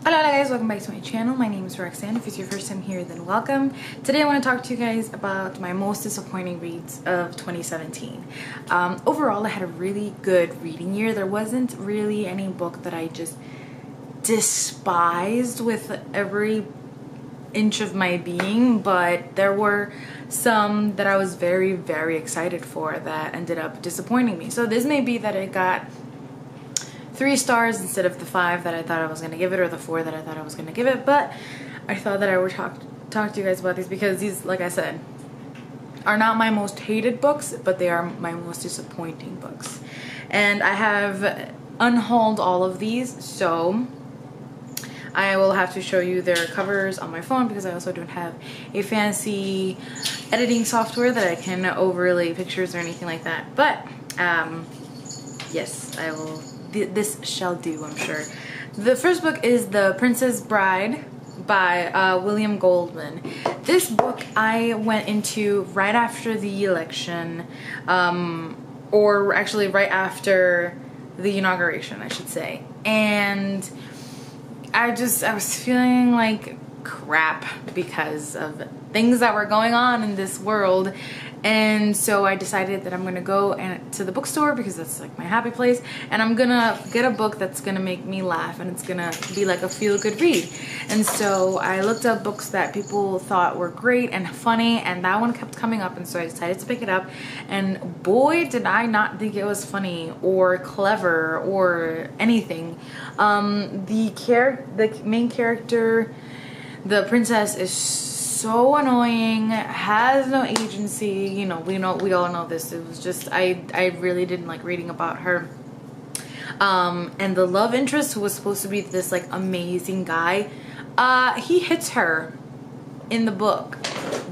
Hello guys, welcome back to my channel. My name is Roxanne. If it's your first time here, then welcome. Today I want to talk to you guys about my most disappointing reads of 2017. Overall, I had a really good reading year. There wasn't really any book that I just despised with every inch of my being, but there were some that I was very, very excited for that ended up disappointing me. So this may be that it got 3 stars instead of the 5 that I thought I was going to give it, or the 4 that I thought I was going to give it, but I thought that I would talk to you guys about these because these, like I said, are not my most hated books, but they are my most disappointing books. And I have unhauled all of these, so I will have to show you their covers on my phone because I also don't have a fancy editing software that I can overlay pictures or anything like that. But yes, I will. This shall do, I'm sure. The first book is The Princess Bride by William Goldman. This book I went into right after the election, or actually right after the inauguration, I should say. And I was feeling like crap because of things that were going on in this world. And so I decided that I'm gonna go to the bookstore because that's like my happy place, and I'm gonna get a book that's gonna make me laugh and it's gonna be like a feel-good read. And so I looked up books that people thought were great and funny, and that one kept coming up, and so I decided to pick it up. And boy, did I not think it was funny or clever or anything. The main character, the princess, is so annoying, has no agency. You know, we all know this. It was just, I really didn't like reading about her. And the love interest, who was supposed to be this like amazing guy, he hits her in the book.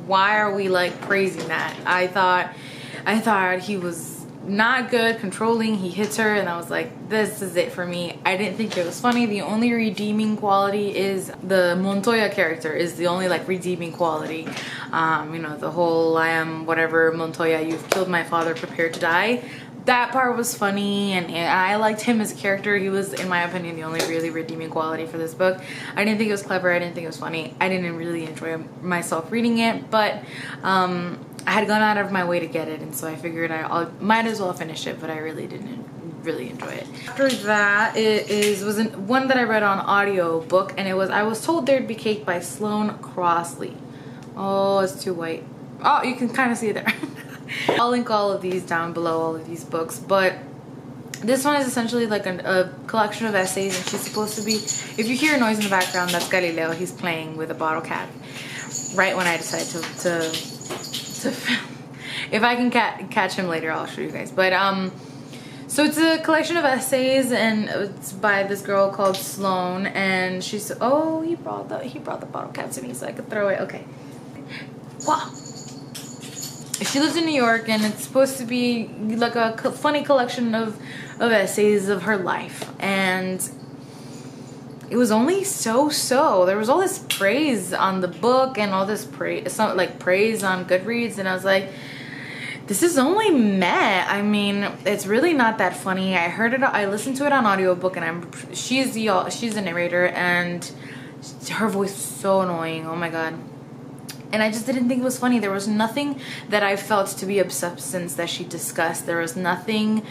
Why are we like praising that? I thought he was not good, controlling. He hits her, and I was like, this is it for me. I didn't think it was funny. The only redeeming quality is the Montoya character is the only like redeeming quality. You know, the whole I am whatever Montoya, you've killed my father, prepare to die. That part was funny, and I liked him as a character. He was, in my opinion, the only really redeeming quality for this book. I didn't think it was clever. I didn't think it was funny. I didn't really enjoy myself reading it, but I had gone out of my way to get it, and so I figured I might as well finish it, but I really didn't really enjoy it. After that, was one that I read on audio book, and it was I Was Told There'd Be Cake by Sloane Crossley. Oh, it's too white. Oh, you can kind of see it there. I'll link all of these down below, all of these books, but this one is essentially like a collection of essays, and she's supposed to be, if you hear a noise in the background, that's Galileo. He's playing with a bottle cap right when I decide to film. If I can catch him later, I'll show you guys. But so it's a collection of essays, and it's by this girl called Sloane, and she's, oh, he brought the bottle cap to me so I could throw it. Okay. Wow. She lives in New York, and it's supposed to be like a funny collection of essays of her life, and it was only so. There was all this praise on the book and all this praise on Goodreads, and I was like, this is only meh. I mean, it's really not that funny. I listened to it on audiobook, and she's the narrator, and her voice is so annoying. Oh my god. And I just didn't think it was funny. There was nothing that I felt to be of substance that she discussed. There was nothing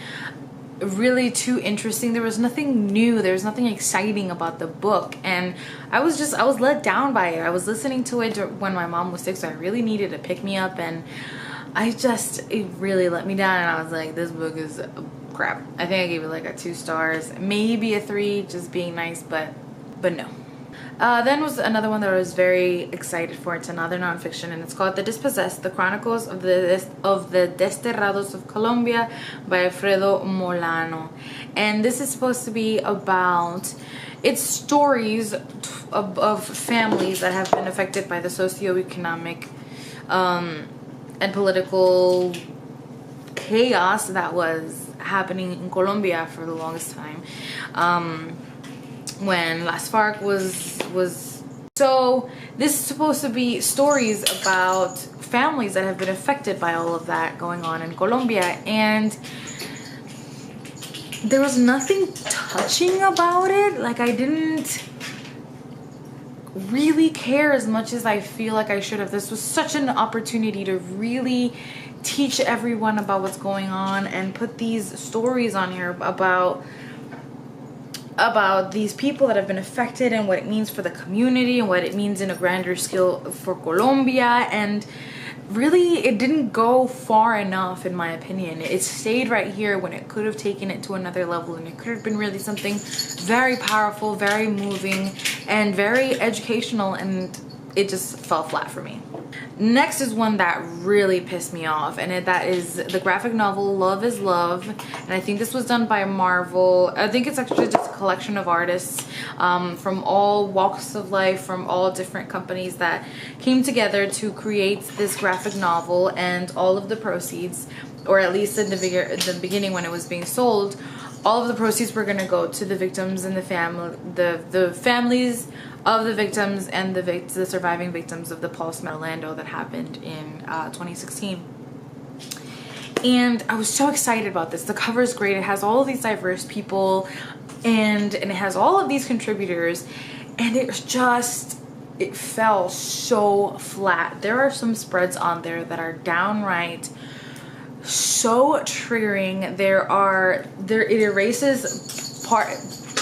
really too interesting. There was nothing new. There was nothing exciting about the book. And I was let down by it. I was listening to it when my mom was sick, so I really needed to pick me up. And it really let me down. And I was like, this book is crap. I think I gave it like a 2 stars, maybe a 3, just being nice, but no. Then was another one that I was very excited for. It's another nonfiction, and it's called The Dispossessed, The Chronicles of the Desterrados of Colombia by Alfredo Molano. And this is supposed to be about, it's stories of families that have been affected by the socioeconomic and political chaos that was happening in Colombia for the longest time. When Las FARC was so this is supposed to be stories about families that have been affected by all of that going on in Colombia, and there was nothing touching about it. Like, I didn't really care as much as I feel like I should have. This was such an opportunity to really teach everyone about what's going on and put these stories on here about these people that have been affected and what it means for the community and what it means in a grander scale for Colombia. And really, it didn't go far enough, in my opinion. It stayed right here when it could have taken it to another level, and it could have been really something very powerful, very moving, and very educational, and it just fell flat for me. Next is one that really pissed me off, and that is the graphic novel Love is Love. And I think this was done by Marvel. I think it's actually just a collection of artists from all walks of life, from all different companies that came together to create this graphic novel. And all of the proceeds, or at least in the beginning when it was being sold, all of the proceeds were going to go to the victims and the families of the victims and the surviving victims of the pulse in Orlando that happened in 2016. And I was so excited about this. The cover is great. It has all of these diverse people, and it has all of these contributors, and it fell so flat. There are some spreads on there that are downright so triggering.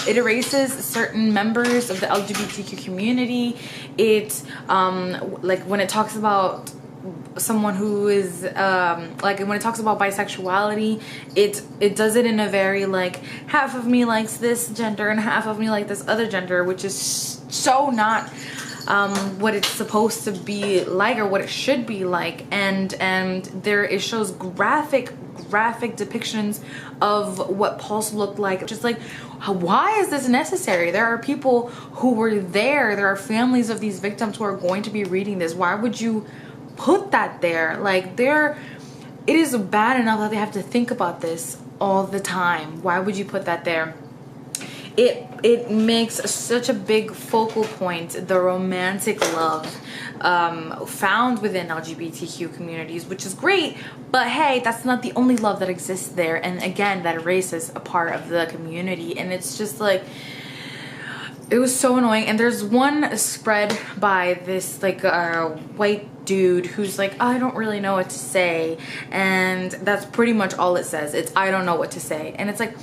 It erases certain members of the LGBTQ community. It like when it talks about someone who is like when it talks about bisexuality, it does it in a very like, half of me likes this gender and half of me like this other gender, which is so not what it's supposed to be like or what it should be like. And it shows graphic depictions of what Pulse looked like. Just like, why is this necessary? There are people who were there. There are families of these victims who are going to be reading this. Why would you put that there? Like, it is bad enough that they have to think about this all the time. Why would you put that there? It makes such a big focal point, the romantic love found within LGBTQ communities, which is great, but hey, that's not the only love that exists there. And again, that erases a part of the community, and it's just like, it was so annoying. And there's one spread by this like white dude who's like, I don't really know what to say, and that's pretty much all it says. It's, I don't know what to say. And it's like,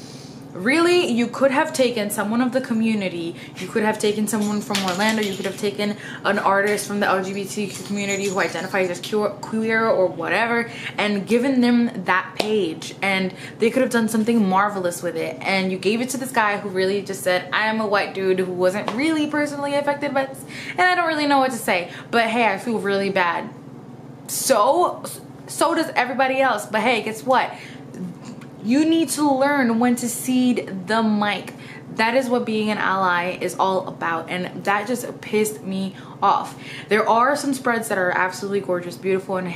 really? You could have taken someone of the community, you could have taken someone from Orlando, you could have taken an artist from the LGBTQ community who identifies as queer or whatever, and given them that page, and they could have done something marvelous with it. And you gave it to this guy who really just said, I am a white dude who wasn't really personally affected by this, and I don't really know what to say, but hey, I feel really bad. So does everybody else. But hey, guess what? You need to learn when to cede the mic. That is what being an ally is all about, and that just pissed me off. There are some spreads that are absolutely gorgeous, beautiful, and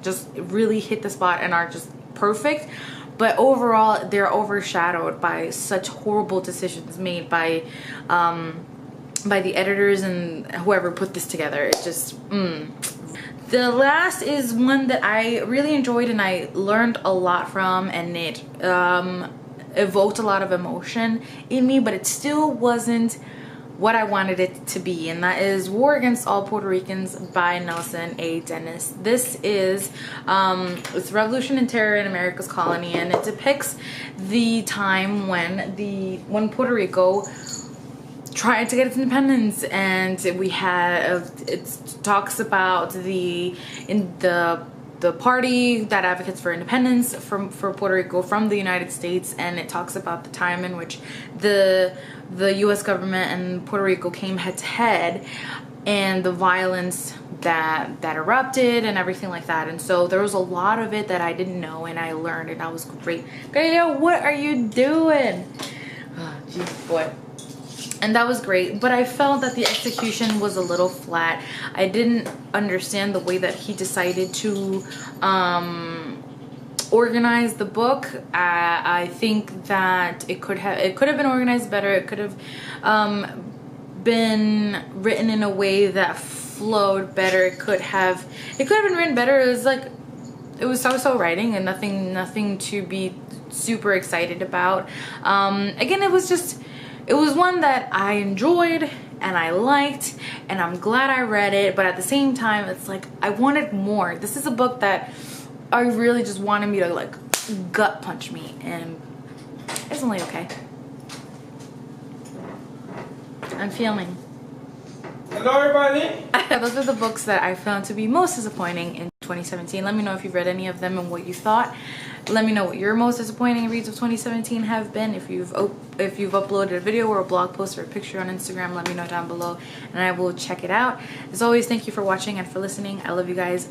just really hit the spot and are just perfect. But overall, they're overshadowed by such horrible decisions made by the editors and whoever put this together. It just The last is one that I really enjoyed and I learned a lot from, and it evoked a lot of emotion in me, but it still wasn't what I wanted it to be, and that is War Against All Puerto Ricans by Nelson A. Dennis. This is it's Revolution and Terror in America's Colony, and it depicts the time when Puerto Rico tried to get its independence, and it talks about the party that advocates for independence for Puerto Rico from the United States, and it talks about the time in which the U.S. government and Puerto Rico came head to head, and the violence that erupted and everything like that. And so there was a lot of it that I didn't know, and I learned, and that was great. Galileo, what are you doing? Oh, geez, boy. And that was great, but I felt that the execution was a little flat. I didn't understand the way that he decided to organize the book. I think that it could have been organized better. It could have been written in a way that flowed better. It could have been written better. It was so writing and nothing to be super excited about. Again, it was one that I enjoyed and I liked, and I'm glad I read it, but at the same time it's like I wanted more. This is a book that I really just wanted me to like gut punch me, and it's only okay. I'm feeling. Hello everybody! Those are the books that I found to be most disappointing in 2017. Let me know if you've read any of them and what you thought. Let me know what your most disappointing reads of 2017 have been. If you've uploaded a video or a blog post or a picture on Instagram, let me know down below and I will check it out. As always, thank you for watching and for listening. I love you guys.